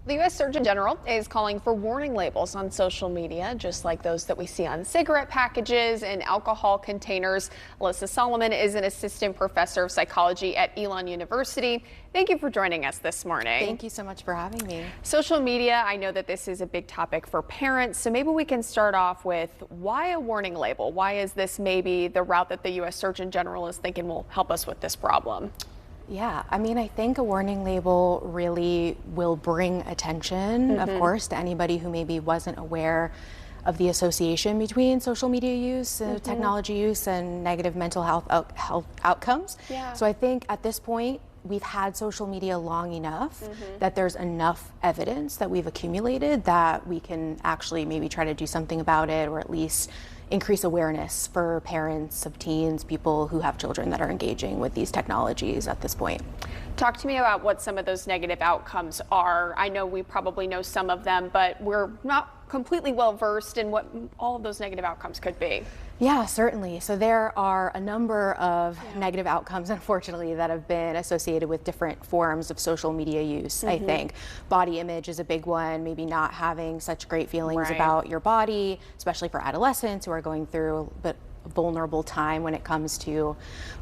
The U.S. Surgeon General is calling for warning labels on social media, just like those that we see on cigarette packages and alcohol containers. Alyssa Solomon is an assistant professor of psychology at Elon University. Thank you for joining us this morning. Thank you so much for having me. Social media, I know that this is a big topic for parents, so maybe we can start off with why a warning label? Why is this maybe the route that the U.S. Surgeon General is thinking will help us with this problem? Yeah, I think a warning label really will bring attention, of course, to anybody who maybe wasn't aware of the association between social media use, technology use, and negative mental health outcomes. Yeah. So I think at this point, we've had social media long enough that there's enough evidence that we've accumulated that we can actually maybe try to do something about it, or at least increase awareness for parents of teens, people who have children that are engaging with these technologies at this point. Talk to me about what some of those negative outcomes are. I know we probably know some of them, but we're not completely well versed in what all of those negative outcomes could be. Yeah, certainly. So there are a number of negative outcomes, unfortunately, that have been associated with different forms of social media use. I think body image is a big one, maybe not having such great feelings about your body, especially for adolescents who are going through a bit vulnerable time when it comes to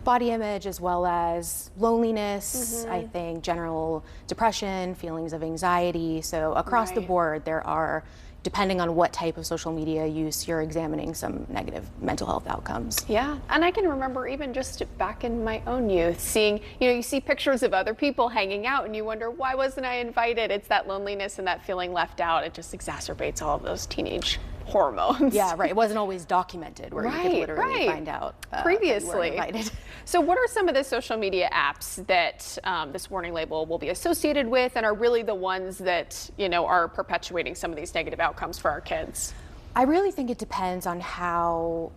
body image, as well as loneliness, I think general depression, feelings of anxiety. So across the board, there are, depending on what type of social media use you're examining, some negative mental health outcomes. Yeah, and I can remember even just back in my own youth seeing, you see pictures of other people hanging out and you wonder, why wasn't I invited? It's that loneliness and that feeling left out. It just exacerbates all of those teenage hormones. Yeah, right. It wasn't always documented where you could literally find out previously. That you weren't invited. So what are some of the social media apps that this warning label will be associated with, and are really the ones that, are perpetuating some of these negative outcomes for our kids? I really think it depends on how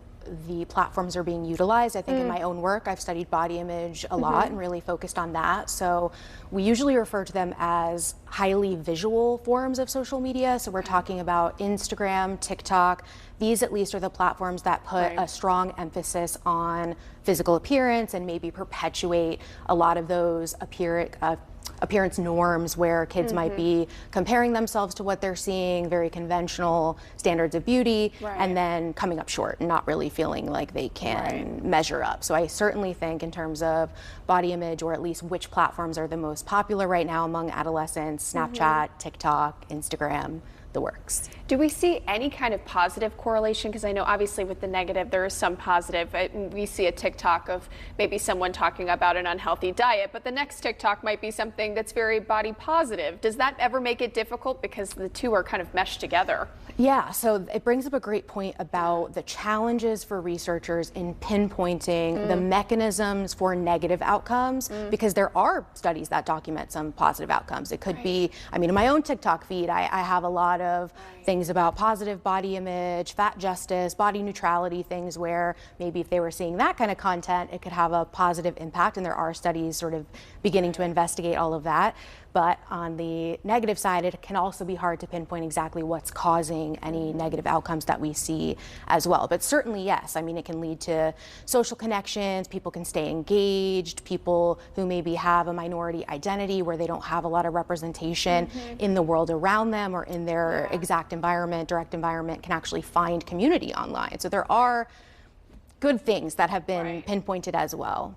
the platforms are being utilized. I think in my own work, I've studied body image a lot and really focused on that. So we usually refer to them as highly visual forms of social media. So we're talking about Instagram, TikTok. These at least are the platforms that put a strong emphasis on physical appearance and maybe perpetuate a lot of those appearance norms where kids might be comparing themselves to what they're seeing, very conventional standards of beauty, and then coming up short and not really feeling like they can measure up. So I certainly think in terms of body image, or at least which platforms are the most popular right now among adolescents, Snapchat, TikTok, Instagram, the works. Do we see any kind of positive correlation? Because I know obviously with the negative there is some positive. We see a TikTok of maybe someone talking about an unhealthy diet, but the next TikTok might be something that's very body positive. Does that ever make it difficult because the two are kind of meshed together? Yeah, so it brings up a great point about the challenges for researchers in pinpointing the mechanisms for negative outcomes, because there are studies that document some positive outcomes. It could be, in my own TikTok feed, I have a lot of things about positive body image, fat justice, body neutrality, things where maybe if they were seeing that kind of content, it could have a positive impact. And there are studies sort of beginning to investigate all of that. But on the negative side, it can also be hard to pinpoint exactly what's causing any negative outcomes that we see as well. But certainly, yes, it can lead to social connections, people can stay engaged, people who maybe have a minority identity where they don't have a lot of representation in the world around them or in their exact environment, direct environment, can actually find community online. So there are good things that have been pinpointed as well.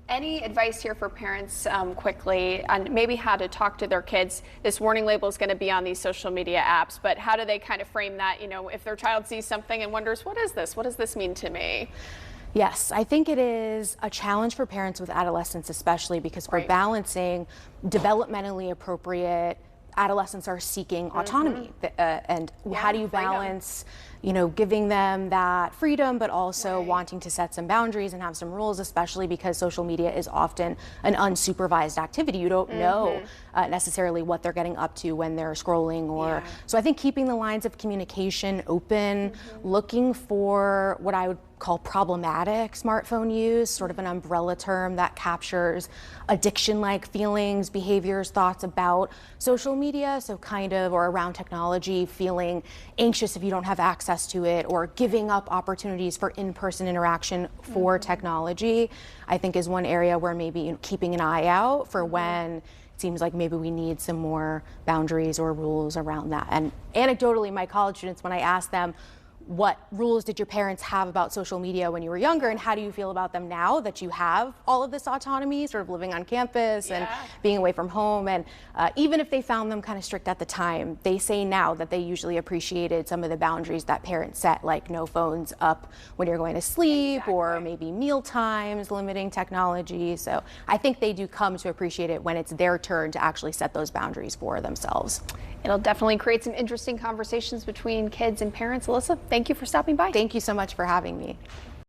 Any advice here for parents quickly on maybe how to talk to their kids? This warning label is going to be on these social media apps, but how do they kind of frame that, if their child sees something and wonders, what is this? What does this mean to me? Yes, I think it is a challenge for parents with adolescents, especially because we're balancing developmentally appropriate. Adolescents are seeking autonomy, and how do you balance giving them that freedom, but also wanting to set some boundaries and have some rules, especially because social media is often an unsupervised activity. You don't know necessarily what they're getting up to when they're scrolling, or so I think keeping the lines of communication open, looking for what I would call problematic smartphone use, sort of an umbrella term that captures addiction-like feelings, behaviors, thoughts about social media, so kind of, or around technology, feeling anxious if you don't have access to it, or giving up opportunities for in-person interaction for technology, I think is one area where maybe keeping an eye out for when seems like maybe we need some more boundaries or rules around that. And anecdotally, my college students, when I ask them, what rules did your parents have about social media when you were younger, and how do you feel about them now that you have all of this autonomy, sort of living on campus and being away from home? And even if they found them kind of strict at the time, they say now that they usually appreciated some of the boundaries that parents set, like no phones up when you're going to sleep, or maybe meal times, limiting technology. So I think they do come to appreciate it when it's their turn to actually set those boundaries for themselves. It'll definitely create some interesting conversations between kids and parents. Alyssa, thank you for stopping by. Thank you so much for having me.